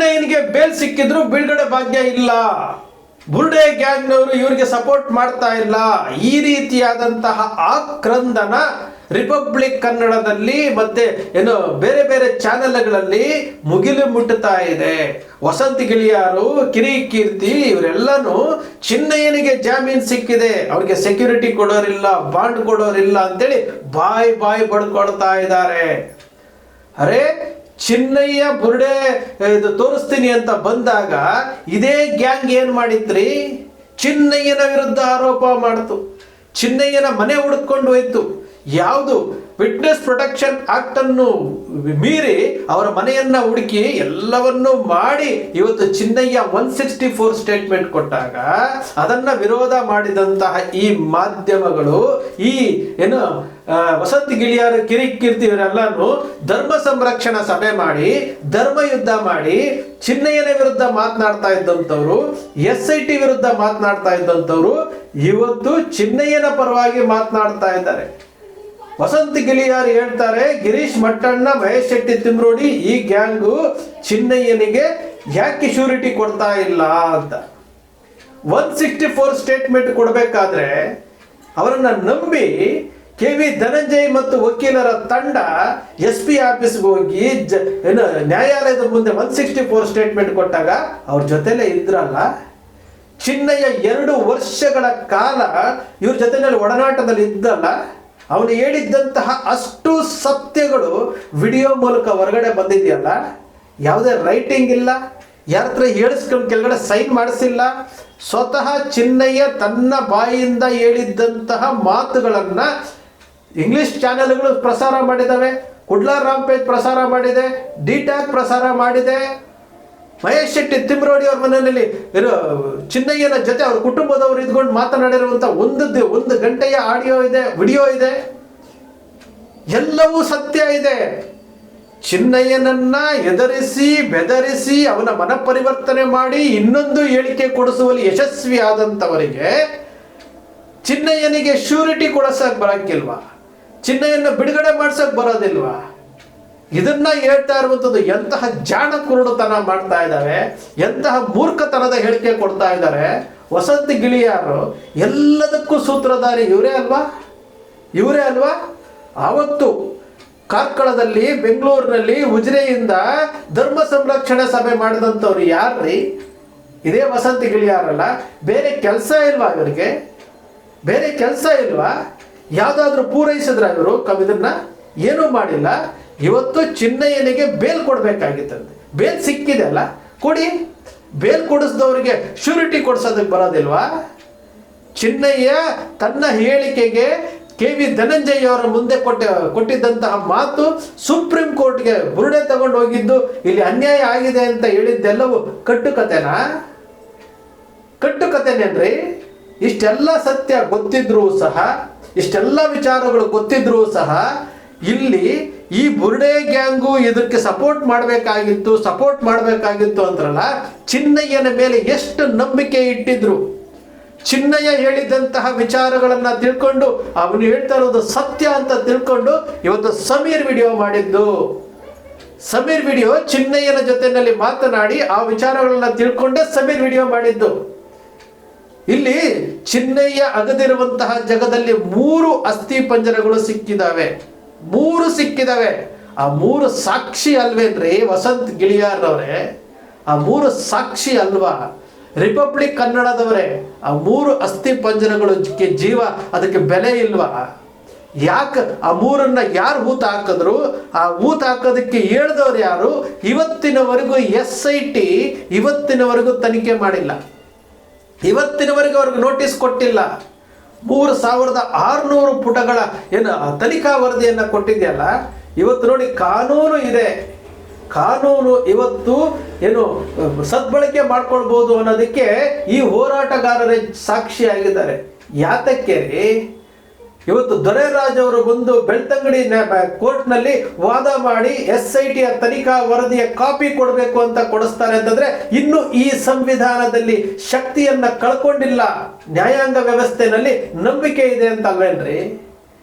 ಚಿನ್ನಯ್ಯನಿಗೆ bale ಸಿಕ್ಕಿದ್ರು ಬಿಡುಗಡೆ ಭಾಗ್ಯ ಇಲ್ಲ. ಬುರ್ಡೆ ಗ್ಯಾಂಗ್ನವರು ಇವರಿಗೆ ಸಪೋರ್ಟ್ ಮಾಡ್ತಾ ಇಲ್ಲ. ಈ ರೀತಿಯಾದಂತಹ ಆಕ್ರಂದನ ರಿಪಬ್ಲಿಕ್ ಕನ್ನಡದಲ್ಲಿ ಮತ್ತೆ ಬೇರೆ ಬೇರೆ ಚಾನೆಲ್ಗಳಲ್ಲಿ ಮುಗಿಲು ಮುಟ್ಟುತ್ತಾ ಇದೆ. ವಸಂತ್ ಗಿಳಿಯಾರು, ಕಿರಿಕೀರ್ತಿ ಇವರೆಲ್ಲನೂ ಚಿನ್ನಯ್ಯನಿಗೆ ಜಾಮೀನು ಸಿಕ್ಕಿದೆ, ಅವ್ರಿಗೆ ಸೆಕ್ಯೂರಿಟಿ ಕೊಡೋರಿಲ್ಲ, ಬಾಂಡ್ ಕೊಡೋರಿಲ್ಲ ಅಂತೇಳಿ ಬಾಯಿ ಬಡ್ಕೊಳ್ತಾ ಇದ್ದಾರೆ. ಅರೆ, ಚಿನ್ನಯ್ಯ ಬುರ್ಡೆ ತೋರಿಸ್ತೀನಿ ಅಂತ ಬಂದಾಗ ಇದೇ ಗ್ಯಾಂಗ್ ಏನ್ ಮಾಡಿತ್ರಿ? ಚಿನ್ನಯ್ಯನ ವಿರುದ್ಧ ಆರೋಪ ಮಾಡ್ತು, ಚಿನ್ನಯ್ಯನ ಮನೆ ಹುಡುಕೊಂಡು ಹೋಯ್ತು. ಯಾವುದು ವಿಟ್ನೆಸ್ ಪ್ರೊಟೆಕ್ಷನ್ ಆಕ್ಟ್ ಅನ್ನು ಮೀರಿ ಅವರ ಮನೆಯನ್ನ ಹುಡುಕಿ ಎಲ್ಲವನ್ನೂ ಮಾಡಿ ಇವತ್ತು ಚಿನ್ನಯ್ಯ 164 ಸ್ಟೇಟ್ಮೆಂಟ್ ಕೊಟ್ಟಾಗ ಅದನ್ನ ವಿರೋಧ ಮಾಡಿದಂತಹ ಈ ಮಾಧ್ಯಮಗಳು, ಈ ವಸಂತ್ ಗಿಳಿಯಾರು, ಕಿರಿಕೀರ್ತಿ ಇವರೆಲ್ಲಾನು ಧರ್ಮ ಸಂರಕ್ಷಣಾ ಸಭೆ ಮಾಡಿ ಧರ್ಮ ಯುದ್ಧ ಮಾಡಿ ಚಿನ್ನಯ್ಯನ ವಿರುದ್ಧ ಮಾತನಾಡ್ತಾ ಇದ್ದಂಥವ್ರು, SIT ವಿರುದ್ಧ ಮಾತನಾಡ್ತಾ ಇದ್ದಂಥವ್ರು ಇವತ್ತು ಚಿನ್ನಯ್ಯನ ಪರವಾಗಿ ಮಾತನಾಡ್ತಾ ಇದ್ದಾರೆ. ವಸಂತ್ ಗಿಳಿಯಾರು ಹೇಳ್ತಾರೆ, ಗಿರೀಶ್ ಮಟ್ಟಣ್ಣ, ಮಹೇಶ್ ಶೆಟ್ಟಿ ತಿಮ್ರೋಡಿ ಈ ಗ್ಯಾಂಗು ಚಿನ್ನಯ್ಯನಿಗೆ ಯಾಕೆ ಶ್ಯೂರಿಟಿ ಕೊಡ್ತಾ ಇಲ್ಲ ಅಂತ. 164 ಸ್ಟೇಟ್ಮೆಂಟ್ ಕೊಡಬೇಕಾದ್ರೆ ಅವರನ್ನ ನಂಬಿ KV ಧನಂಜಯ್ ಮತ್ತು ವಕೀಲರ ತಂಡ SP ಆಫೀಸ್ಗೆ ಹೋಗಿ ನ್ಯಾಯಾಲಯದ ಮುಂದೆ 164 ಸ್ಟೇಟ್ಮೆಂಟ್ ಕೊಟ್ಟಾಗ ಅವ್ರ ಜೊತೆಲೇ ಇದ್ರಲ್ಲ. ಚಿನ್ನಯ್ಯ 2 ವರ್ಷಗಳ ಕಾಲ ಇವ್ರ ಜೊತೆನಲ್ಲಿ ಒಡನಾಟದಲ್ಲಿ ಇದ್ದಲ್ಲ. ಅವನು ಹೇಳಿದ್ದಂತಹ ಅಷ್ಟು ಸತ್ಯಗಳು ವಿಡಿಯೋ ಮೂಲಕ ಹೊರಗಡೆ ಬಂದಿದೆಯಲ್ಲ. ಯಾವುದೇ ರೈಟಿಂಗ್ ಇಲ್ಲ, ಯಾರ ಹತ್ರ ಹೇಳಿಸ್ಕೊಂಡು ಕೆಳಗಡೆ ಸೈನ್ ಮಾಡಿಸಿಲ್ಲ. ಸ್ವತಃ ಚಿನ್ನಯ್ಯ ತನ್ನ ಬಾಯಿಯಿಂದ ಹೇಳಿದ್ದಂತಹ ಮಾತುಗಳನ್ನ ಇಂಗ್ಲಿಷ್ ಚಾನೆಲ್ಗಳು ಪ್ರಸಾರ ಮಾಡಿದ್ದಾವೆ, ಕುಡ್ಲಾರ್ ರಾಂಪೇಜ್ ಪ್ರಸಾರ ಮಾಡಿದೆ, ಡಿಟ್ಯಾಕ್ ಪ್ರಸಾರ ಮಾಡಿದೆ. ಮಹೇಶ್ ಶೆಟ್ಟಿ ತಿಮ್ರೋಡಿ ಅವ್ರ ಮನೆಯಲ್ಲಿ ಚಿನ್ನಯ್ಯನ ಜೊತೆ ಅವ್ರ ಕುಟುಂಬದವರು ಇದ್ಕೊಂಡು ಮಾತನಾಡಿರುವಂತ 1 ಗಂಟೆಯ ಆಡಿಯೋ ಇದೆ, ವಿಡಿಯೋ ಇದೆ, ಎಲ್ಲವೂ ಸತ್ಯ ಇದೆ. ಚಿನ್ನಯ್ಯನನ್ನ ಎದುರಿಸಿ ಬೆದರಿಸಿ ಅವನ ಮನಪರಿವರ್ತನೆ ಮಾಡಿ ಇನ್ನೊಂದು ಹೇಳಿಕೆ ಕೊಡಿಸುವಲ್ಲಿ ಯಶಸ್ವಿ ಆದಂತವರಿಗೆ ಚಿನ್ನಯ್ಯನಿಗೆ ಶ್ಯೂರಿಟಿ ಕೊಡಿಸಕ್ ಬರಕ್ಕಿಲ್ವಾ? ಚಿನ್ನಯ್ಯನ ಬಿಡುಗಡೆ ಮಾಡ್ಸಕ್ ಬರೋದಿಲ್ವಾ? ಇದನ್ನ ಹೇಳ್ತಾ ಇರುವಂಥದ್ದು ಎಂತಹ ಜಾಣ ಕುರುಡುತನ ಮಾಡ್ತಾ ಇದ್ದಾರೆ, ಎಂತಹ ಮೂರ್ಖತನದ ಹೇಳಿಕೆ ಕೊಡ್ತಾ ಇದ್ದಾರೆ. ವಸಂತ್ ಗಿಳಿಯಾರು ಎಲ್ಲದಕ್ಕೂ ಸೂತ್ರಧಾರಿ ಇವರೇ ಅಲ್ವಾ? ಆವತ್ತು ಕಾರ್ಕಳದಲ್ಲಿ, ಬೆಂಗಳೂರಿನಲ್ಲಿ ಉಜಿರೆಯಿಂದ ಧರ್ಮ ಸಂರಕ್ಷಣೆ ಸಭೆ ಮಾಡಿದಂಥವ್ರು ಯಾರ್ರೀ? ಇದೇ ವಸಂತ್ ಗಿಳಿಯಾರಲ್ಲ. ಬೇರೆ ಕೆಲಸ ಇಲ್ವಾ ಇವರಿಗೆ? ಬೇರೆ ಕೆಲಸ ಇಲ್ವಾ? ಯಾವುದಾದ್ರೂ ಪೂರೈಸಿದ್ರ ಇವರು? ಇದನ್ನ ಏನೂ ಮಾಡಿಲ್ಲ. ಇವತ್ತು ಚಿನ್ನಯ್ಯನಿಗೆ ಬೇಲ್ ಕೊಡಬೇಕಾಗಿತ್ತಂತೆ, ಬೇಲ್ ಸಿಕ್ಕಿದೆ ಅಲ್ಲ, ಕೊಡಿ. ಬೇಲ್ ಕೊಡಿಸಿದವರಿಗೆ ಶ್ಯೂರಿಟಿ ಕೊಡಿಸೋದಕ್ಕೆ ಬರೋದಿಲ್ವಾ? ಚಿನ್ನಯ್ಯ ತನ್ನ ಹೇಳಿಕೆಗೆ KV ಧನಂಜಯ್ ಅವರ ಮುಂದೆ ಕೊಟ್ಟಿದ್ದಂತಹ ಮಾತು ಸುಪ್ರೀಂ ಕೋರ್ಟ್ಗೆ ಬುರುಡೆ ತಗೊಂಡು ಹೋಗಿದ್ದು, ಇಲ್ಲಿ ಅನ್ಯಾಯ ಆಗಿದೆ ಅಂತ ಹೇಳಿದ್ದೆಲ್ಲವೂ ಕಟ್ಟುಕತೆನೇನ್ರಿ? ಇಷ್ಟೆಲ್ಲ ಸತ್ಯ ಗೊತ್ತಿದ್ರೂ ಸಹ, ಇಷ್ಟೆಲ್ಲ ವಿಚಾರಗಳು ಗೊತ್ತಿದ್ರೂ ಸಹ ಇಲ್ಲಿ ಈ ಬುರ್ಡೆ ಗ್ಯಾಂಗು ಇದಕ್ಕೆ ಸಪೋರ್ಟ್ ಮಾಡಬೇಕಾಗಿತ್ತು ಅಂದ್ರಲ್ಲ. ಚಿನ್ನಯ್ಯನ ಮೇಲೆ ಎಷ್ಟು ನಂಬಿಕೆ ಇಟ್ಟಿದ್ರು. ಚಿನ್ನಯ್ಯ ಹೇಳಿದಂತಹ ವಿಚಾರಗಳನ್ನ ತಿಳ್ಕೊಂಡು, ಅವನು ಹೇಳ್ತಾ ಇರೋದು ಸತ್ಯ ಅಂತ ತಿಳ್ಕೊಂಡು ಇವತ್ತು ಸಮೀರ್ ವಿಡಿಯೋ ಮಾಡಿದ್ದು. ಸಮೀರ್ ವಿಡಿಯೋ ಚಿನ್ನಯ್ಯನ ಜೊತೆನಲ್ಲಿ ಮಾತನಾಡಿ ಆ ವಿಚಾರಗಳನ್ನ ತಿಳ್ಕೊಂಡೇ ಸಮೀರ್ ವಿಡಿಯೋ ಮಾಡಿದ್ದು. ಇಲ್ಲಿ ಚಿನ್ನಯ್ಯ ಅಗದಿರುವಂತಹ ಜಾಗದಲ್ಲಿ 3 ಅಸ್ಥಿ ಪಂಜರಗಳು ಸಿಕ್ಕಿದಾವೆ. 3 ಸಿಕ್ಕಿದಾವೆ. ಆ 3 ಸಾಕ್ಷಿ ಅಲ್ವೇನ್ರಿ ವಸಂತ್ ಗಿಳಿಯಾರ್ ಅವರೇ? ಆ 3 ಸಾಕ್ಷಿ ಅಲ್ವಾ? ರಿಪಬ್ಲಿಕ್ ಕನ್ನಡದವರೇ, ಆ 3 ಅಸ್ಥಿ ಪಂಜರಗಳು ಜೀವ ಅದಕ್ಕೆ ಬೆಲೆ ಇಲ್ವಾ? ಯಾಕೆ ಆ 3ಅನ್ನ ಯಾರು ಊತ ಹಾಕಿದ್ರು? ಆ ಊತ ಹಾಕೋದಕ್ಕೆ ಹೇಳಿದವರು ಯಾರು? ಇವತ್ತಿನವರೆಗೂ SIT ಇವತ್ತಿನವರೆಗೂ ತನಿಖೆ ಮಾಡಿಲ್ಲ, ಇವತ್ತಿನವರೆಗೂ ಅವ್ರಿಗೆ ನೋಟಿಸ್ ಕೊಟ್ಟಿಲ್ಲ. 3600 ಪುಟಗಳ ತನಿಖಾ ವರದಿಯನ್ನು ಕೊಟ್ಟಿದೆಯಲ್ಲ. ಇವತ್ತು ನೋಡಿ, ಕಾನೂನು ಇದೆ, ಕಾನೂನು ಇವತ್ತು ಸದ್ಬಳಕೆ ಮಾಡ್ಕೊಳ್ಬಹುದು ಅನ್ನೋದಕ್ಕೆ ಈ ಹೋರಾಟಗಾರರೇ ಸಾಕ್ಷಿಯಾಗಿದ್ದಾರೆ. ಯಾತಕ್ಕೆ ರೀ? ಇವತ್ತು ದೊರೆರಾಜ್ ಅವರು ಬಂದು ಬೆಳ್ತಂಗಡಿ ಕೋರ್ಟ್ನಲ್ಲಿ ವಾದ ಮಾಡಿ SIT ತನಿಖಾ ವರದಿಯ ಕಾಪಿ ಕೊಡಬೇಕು ಅಂತ ಕೊಡಿಸ್ತಾರೆ ಅಂತಂದ್ರೆ ಇನ್ನು ಈ ಸಂವಿಧಾನದಲ್ಲಿ ಶಕ್ತಿಯನ್ನ ಕಳ್ಕೊಂಡಿಲ್ಲ, ನ್ಯಾಯಾಂಗ ವ್ಯವಸ್ಥೆನಲ್ಲಿ ನಂಬಿಕೆ ಇದೆ ಅಂತ ಅಲ್ವೇನ್ರಿ?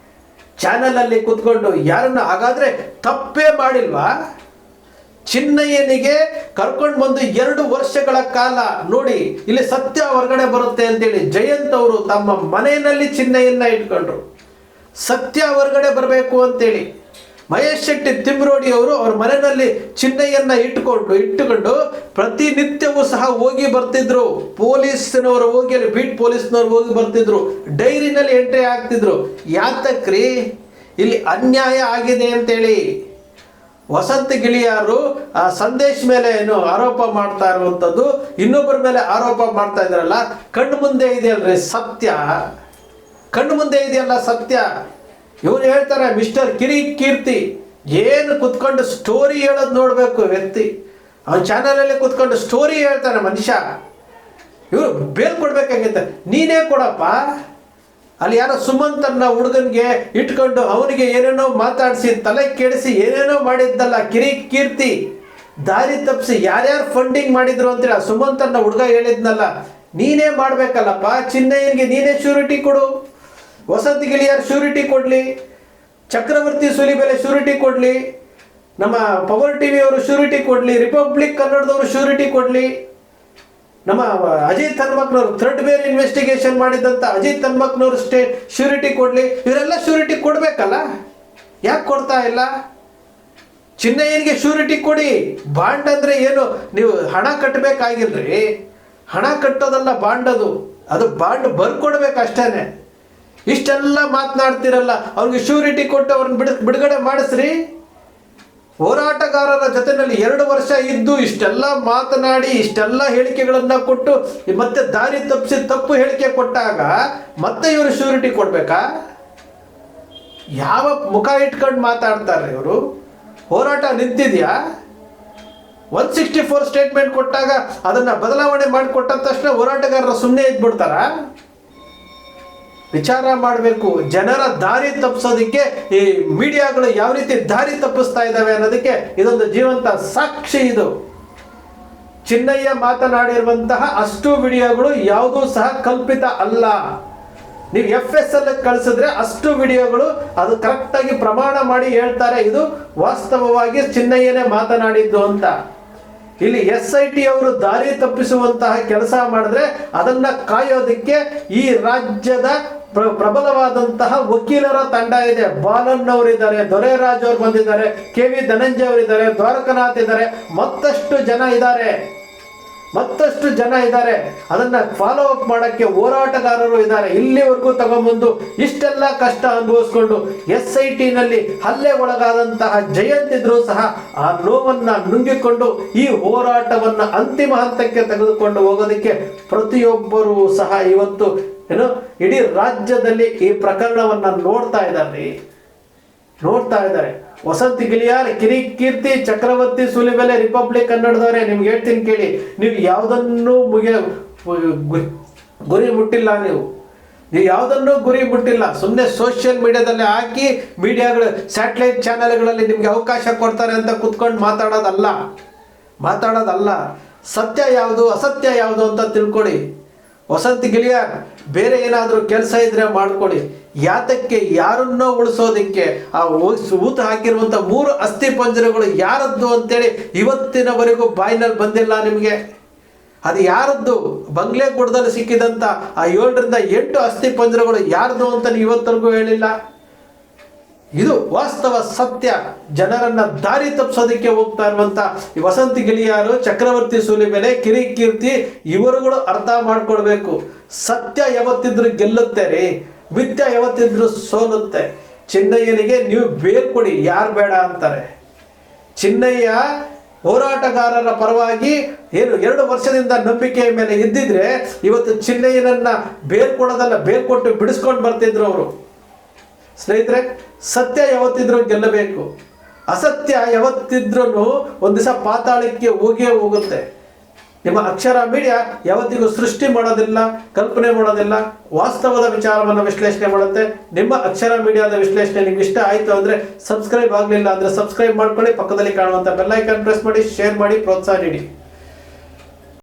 ಚಾನೆಲ್ ಅಲ್ಲಿ ಕುತ್ಕೊಂಡು ಯಾರನ್ನ ಹಾಗಾದ್ರೆ ತಪ್ಪೇ ಮಾಡಿಲ್ವಾ? ಚಿನ್ನಯ್ಯನಿಗೆ ಕರ್ಕೊಂಡು ಬಂದು 2 ವರ್ಷಗಳ ಕಾಲ ನೋಡಿ ಇಲ್ಲಿ ಸತ್ಯ ಹೊರಗಡೆ ಬರುತ್ತೆ ಅಂತೇಳಿ ಜಯಂತ್ ಅವರು ತಮ್ಮ ಮನೆಯಲ್ಲಿ ಚಿನ್ನಯ್ಯನ ಇಟ್ಕೊಂಡ್ರು. ಸತ್ಯ ಹೊರಗಡೆ ಬರಬೇಕು ಅಂತೇಳಿ ಮಹೇಶ್ ಶೆಟ್ಟಿ ತಿಮ್ರೋಡಿ ಅವರು ಅವ್ರ ಮನೆಯಲ್ಲಿ ಚಿನ್ನಯ್ಯನ ಇಟ್ಟುಕೊಂಡು ಪ್ರತಿನಿತ್ಯವೂ ಸಹ ಹೋಗಿ ಬರ್ತಿದ್ರು. ಪೊಲೀಸ್ನವರು ಹೋಗಿ ಅಲ್ಲಿ ಬೀಟ್ ಪೊಲೀಸ್ನವ್ರು ಹೋಗಿ ಬರ್ತಿದ್ರು. ಡೈರಿನಲ್ಲಿ ಎಂಟ್ರಿ ಆಗ್ತಿದ್ರು. ಯಾತಕ್ರಿ ಇಲ್ಲಿ ಅನ್ಯಾಯ ಆಗಿದೆ ಅಂತೇಳಿ ವಸಂತ ಗಿಳಿಯಾರು ಆ ಸಂದೇಶ್ ಮೇಲೆ ಏನು ಆರೋಪ ಮಾಡ್ತಾ ಇರುವಂಥದ್ದು, ಇನ್ನೊಬ್ಬರ ಮೇಲೆ ಆರೋಪ ಮಾಡ್ತಾ ಇದ್ರಲ್ಲ, ಕಣ್ಣು ಮುಂದೆ ಇದೆಯಲ್ರಿ ಸತ್ಯ, ಕಣ್ಣು ಮುಂದೆ ಇದೆಯಲ್ಲ ಸತ್ಯ. ಇವನು ಹೇಳ್ತಾರೆ ಮಿಸ್ಟರ್ ಕಿರೀಟಿ ಏನು ಕುತ್ಕೊಂಡು ಸ್ಟೋರಿ ಹೇಳೋದು ನೋಡಬೇಕು ವ್ಯಕ್ತಿ. ಅವನ ಚಾನಲಲ್ಲಿ ಕುತ್ಕೊಂಡು ಸ್ಟೋರಿ ಹೇಳ್ತಾನೆ ಮನುಷ್ಯ. ಇವರು ಬೇಲ್ ಕೊಡ್ಬೇಕಾಗಿತ್ತು, ನೀನೇ ಕೊಡಪ್ಪ. ಅಲ್ಲಿ ಯಾರೋ ಸುಮಂತ್ ಅನ್ನೋ ಹುಡುಗನಿಗೆ ಇಟ್ಕೊಂಡು ಅವನಿಗೆ ಏನೇನೋ ಮಾತಾಡಿಸಿ ತಲೆ ಕೆಡಿಸಿ ಏನೇನೋ ಮಾಡಿದ್ದಲ್ಲ ಕಿರೀಟಿ, ದಾರಿ ತಪ್ಪಿಸಿ ಯಾರ್ಯಾರು ಫಂಡಿಂಗ್ ಮಾಡಿದ್ರು ಅಂತೇಳಿ ಆ ಸುಮಂತ್ ಅನ್ನೋ ಹುಡುಗ ಹೇಳಿದ್ನಲ್ಲ, ನೀನೇ ಮಾಡ್ಬೇಕಲ್ಲಪ್ಪ. ಚಿನ್ನಯ್ಯನಿಗೆ ನೀನೇ ಶ್ಯೂರಿಟಿ ಕೊಡು, ವಸಂತ ಗಿಳಿಯಾರು ಶ್ಯೂರಿಟಿ ಕೊಡಲಿ, ಚಕ್ರವರ್ತಿ ಸೂಲಿಬೆಲೆ ಶ್ಯೂರಿಟಿ ಕೊಡಲಿ, ನಮ್ಮ ಪವರ್ ಟಿವಿ ಅವರು ಶ್ಯೂರಿಟಿ ಕೊಡಲಿ, ರಿಪಬ್ಲಿಕ್ ಕನ್ನಡದವರು ಶ್ಯೂರಿಟಿ ಕೊಡಲಿ, ನಮ್ಮ ಅಜಿತ್ ಹನುಮಕ್ನವರು ಥ್ರೆಡ್ ಬೇರ್ ಇನ್ವೆಸ್ಟಿಗೇಷನ್ ಮಾಡಿದಂಥ ಅಜಿತ್ ಹನುಮಕ್ನವರು ಶ್ಯೂರಿಟಿ ಕೊಡಲಿ. ಇವರೆಲ್ಲ ಶ್ಯೂರಿಟಿ ಕೊಡಬೇಕಲ್ಲ, ಯಾಕೆ ಕೊಡ್ತಾ ಇಲ್ಲ? ಚಿನ್ನಯ್ಯನಿಗೆ ಶ್ಯೂರಿಟಿ ಕೊಡಿ. ಬಾಂಡ್ ಅಂದರೆ ಏನು, ನೀವು ಹಣ ಕಟ್ಟಬೇಕಾಗಿಲ್ರಿ, ಹಣ ಕಟ್ಟೋದಲ್ಲ ಬಾಂಡ್, ಅದು ಬಾಂಡ್ ಬರ್ಕೊಡ್ಬೇಕಷ್ಟೇ. ಇಷ್ಟೆಲ್ಲ ಮಾತನಾಡ್ತಿರಲ್ಲ, ಅವ್ರಿಗೆ ಶ್ಯೂರಿಟಿ ಕೊಟ್ಟು ಅವ್ರನ್ನ ಬಿಡುಗಡೆ ಮಾಡಿಸ್ರಿ. ಹೋರಾಟಗಾರರ ಜೊತೆಯಲ್ಲಿ 2 ವರ್ಷ ಇದ್ದು ಇಷ್ಟೆಲ್ಲ ಮಾತನಾಡಿ ಇಷ್ಟೆಲ್ಲ ಹೇಳಿಕೆಗಳನ್ನು ಕೊಟ್ಟು ಮತ್ತೆ ದಾರಿ ತಪ್ಪಿಸಿ ತಪ್ಪು ಹೇಳಿಕೆ ಕೊಟ್ಟಾಗ ಮತ್ತೆ ಇವರು ಶ್ಯೂರಿಟಿ ಕೊಡ್ಬೇಕಾ? ಯಾವ ಮುಖ ಇಟ್ಕೊಂಡು ಮಾತಾಡ್ತಾರೆ ಇವರು? ಹೋರಾಟ ನಿಂತಿದ್ಯಾ? 164 ಸ್ಟೇಟ್ಮೆಂಟ್ ಕೊಟ್ಟಾಗ ಅದನ್ನ ಬದಲಾವಣೆ ಮಾಡಿಕೊಟ್ಟ ತಕ್ಷಣ ಹೋರಾಟಗಾರರು ಸುಮ್ಮನೆ ಇದ್ಬಿಡ್ತಾರ? ವಿಚಾರ ಮಾಡಬೇಕು. ಜನರ ದಾರಿ ತಪ್ಪಿಸೋದಕ್ಕೆ ಈ ಮೀಡಿಯಾಗಳು ಯಾವ ರೀತಿ ದಾರಿ ತಪ್ಪಿಸ್ತಾ ಇದ್ದಾವೆ ಅನ್ನೋದಕ್ಕೆ ಇದೊಂದು ಜೀವಂತ ಸಾಕ್ಷಿ. ಇದು ಚಿನ್ನಯ್ಯ ಮಾತನಾಡಿರುವಂತಹ ಅಷ್ಟು ವಿಡಿಯೋಗಳು ಯಾವುದೂ ಸಹ ಕಲ್ಪಿತ ಅಲ್ಲ. ನೀವು FSL ಕಳಿಸಿದ್ರೆ ಅಷ್ಟು ವಿಡಿಯೋಗಳು ಅದು ಕರೆಕ್ಟಾಗಿ ಪ್ರಮಾಣ ಮಾಡಿ ಹೇಳ್ತಾರೆ ಇದು ವಾಸ್ತವವಾಗಿ ಚಿನ್ನಯ್ಯನೇ ಮಾತನಾಡಿದ್ದು ಅಂತ. ಇಲ್ಲಿ SIT ಅವರು ದಾರಿ ತಪ್ಪಿಸುವಂತಹ ಕೆಲಸ ಮಾಡಿದ್ರೆ ಅದನ್ನ ಕಾಯೋದಕ್ಕೆ ಈ ರಾಜ್ಯದ ಪ್ರಬಲವಾದಂತಹ ವಕೀಲರ ತಂಡ ಇದೆ. ಬಾಲನ್ ಅವರಿದ್ದಾರೆ, ದೊರೆರಾಜ್ ಅವರು ಬಂದಿದ್ದಾರೆ, KV ಧನಂಜಯ ಅವರಿದ್ದಾರೆ, ದ್ವಾರಕನಾಥ್ ಇದ್ದಾರೆ, ಮತ್ತಷ್ಟು ಜನ ಇದ್ದಾರೆ. ಅದನ್ನ ಫಾಲೋ ಅಪ್ ಮಾಡಕ್ಕೆ ಹೋರಾಟಗಾರರು ಇದ್ದಾರೆ. ಇಲ್ಲಿವರೆಗೂ ತಗೊಂಡ್ಬಂದು ಇಷ್ಟೆಲ್ಲ ಕಷ್ಟ ಅನುಭವಿಸ್ಕೊಂಡು SIT ನಲ್ಲಿ ಹಲ್ಲೆ ಒಳಗಾದಂತಹ ಜಯಂತ್ ಇದ್ರು ಸಹ ಆ ನೋವನ್ನ ನುಂಗಿಕೊಂಡು ಈ ಹೋರಾಟವನ್ನ ಅಂತಿಮ ಹಂತಕ್ಕೆ ತೆಗೆದುಕೊಂಡು ಹೋಗೋದಕ್ಕೆ ಪ್ರತಿಯೊಬ್ಬರೂ ಸಹ ಇವತ್ತು ಇಡೀ ರಾಜ್ಯದಲ್ಲಿ ಈ ಪ್ರಕರಣವನ್ನ ನೋಡ್ತಾ ಇದ್ದಾರೆ. ವಸಂತ ಗಿಳಿಯಾರ್, ಕಿರೀಟಿ, ಚಕ್ರವರ್ತಿ ಸೂಲಿಬೆಲೆ, ರಿಪಬ್ಲಿಕ್ ಕನ್ನಡದವರೇ, ನಿಮ್ಗೆ ಹೇಳ್ತೀನಿ ಕೇಳಿ, ನೀವು ಯಾವುದನ್ನು ಗುರಿ ಮುಟ್ಟಿಲ್ಲ. ನೀವು ಯಾವುದನ್ನು ಗುರಿ ಮುಟ್ಟಿಲ್ಲ. ಸುಮ್ಮನೆ ಸೋಷಿಯಲ್ ಮೀಡಿಯಾದಲ್ಲಿ ಹಾಕಿ ಮೀಡಿಯಾಗಳು ಸ್ಯಾಟಲೈಟ್ ಚಾನೆಲ್ಗಳಲ್ಲಿ ನಿಮ್ಗೆ ಅವಕಾಶ ಕೊಡ್ತಾರೆ ಅಂತ ಕುತ್ಕೊಂಡು ಮಾತಾಡೋದಲ್ಲ. ಸತ್ಯ ಯಾವುದು ಅಸತ್ಯ ಯಾವುದು ಅಂತ ತಿಳ್ಕೊಳ್ಳಿ. ವಸಂತ ಗಿಳಿಯಾರ್ ಬೇರೆ ಏನಾದರೂ ಕೆಲಸ ಇದ್ರೆ ಮಾಡ್ಕೊಳ್ಳಿ. ಯಾತಕ್ಕೆ ಯಾರನ್ನೋ ಉಳಿಸೋದಕ್ಕೆ ಆ ಊತ ಹಾಕಿರುವಂಥ 3 ಅಸ್ಥಿ ಪಂಜರಗಳು ಯಾರದ್ದು ಅಂತೇಳಿ ಇವತ್ತಿನವರೆಗೂ ಬಾಯಿನಲ್ಲಿ ಬಂದಿಲ್ಲ ನಿಮಗೆ. ಅದು ಯಾರದ್ದು? ಬಂಗ್ಲೆಗೂಡದಲ್ಲಿ ಸಿಕ್ಕಿದಂಥ ಆ 7ರಿಂದ 8 ಅಸ್ಥಿ ಪಂಜರಗಳು ಯಾರ್ದು ಅಂತ ನೀವು ಇವತ್ತರೆಗೂ ಹೇಳಿಲ್ಲ. ಇದು ವಾಸ್ತವ ಸತ್ಯ. ಜನರನ್ನ ದಾರಿ ತಪ್ಪಿಸೋದಕ್ಕೆ ಹೋಗ್ತಾ ಇರುವಂತ ಈ ವಸಂತ ಗಿಳಿಯಾರು, ಚಕ್ರವರ್ತಿ ಸೂಲಿಬೆಲೆ, ಕಿರೀಟಿ ಇವರುಗಳು ಅರ್ಥ ಮಾಡ್ಕೊಳ್ಬೇಕು. ಸತ್ಯ ಯಾವತ್ತಿದ್ರು ಗೆಲ್ಲುತ್ತೆ ರೀ, ಮಿಥ್ಯ ಯಾವತ್ತಿದ್ರು ಸೋಲುತ್ತೆ. ಚಿನ್ನಯ್ಯನಿಗೆ ನೀವು ಬೇಲ್ ಕೊಡಿ, ಯಾರು ಬೇಡ ಅಂತಾರೆ. ಚಿನ್ನಯ್ಯ ಹೋರಾಟಗಾರರ ಪರವಾಗಿ 2 ವರ್ಷದಿಂದ ನಂಬಿಕೆಯ ಮೇಲೆ ಇದ್ದಿದ್ರೆ ಇವತ್ತು ಚಿನ್ನಯ್ಯನನ್ನ ಬೇಲ್ ಕೊಡೋದಲ್ಲ, ಬೇಲ್ ಕೊಟ್ಟು ಬಿಡಿಸ್ಕೊಂಡು ಬರ್ತಿದ್ರು ಅವರು. ಸ್ನೇಹಿತರೆ, ಸತ್ಯ ಯಾವತ್ತಿದ್ರೂ ಗೆಲ್ಲಬೇಕು. ಅಸತ್ಯ ಯಾವತ್ತಿದ್ರೂ ಒಂದು ದಿವಸ ಪಾತಾಳಕ್ಕೆ ಹೋಗುತ್ತೆ. ನಿಮ್ಮ ಅಕ್ಷರ ಮೀಡಿಯಾ ಯಾವತ್ತಿಗೂ ಸೃಷ್ಟಿ ಮಾಡೋದಿಲ್ಲ, ಕಲ್ಪನೆ ಮಾಡೋದಿಲ್ಲ, ವಾಸ್ತವದ ವಿಚಾರವನ್ನು ವಿಶ್ಲೇಷಣೆ ಮಾಡುತ್ತೆ. ನಿಮ್ಮ ಅಕ್ಷರ ಮೀಡಿಯಾದ ವಿಶ್ಲೇಷಣೆ ನಿಮ್ಗೆ ಇಷ್ಟ ಆಯಿತು ಅಂದರೆ ಸಬ್ಸ್ಕ್ರೈಬ್ ಆಗಲಿಲ್ಲ ಅಂದರೆ ಸಬ್ಸ್ಕ್ರೈಬ್ ಮಾಡ್ಕೊಳ್ಳಿ. ಪಕ್ಕದಲ್ಲಿ ಕಾಣುವಂಥ ಬೆಲ್ ಐಕಾನ್ ಪ್ರೆಸ್ ಮಾಡಿ, ಶೇರ್ ಮಾಡಿ, ಪ್ರೋತ್ಸಾಹ ನೀಡಿ.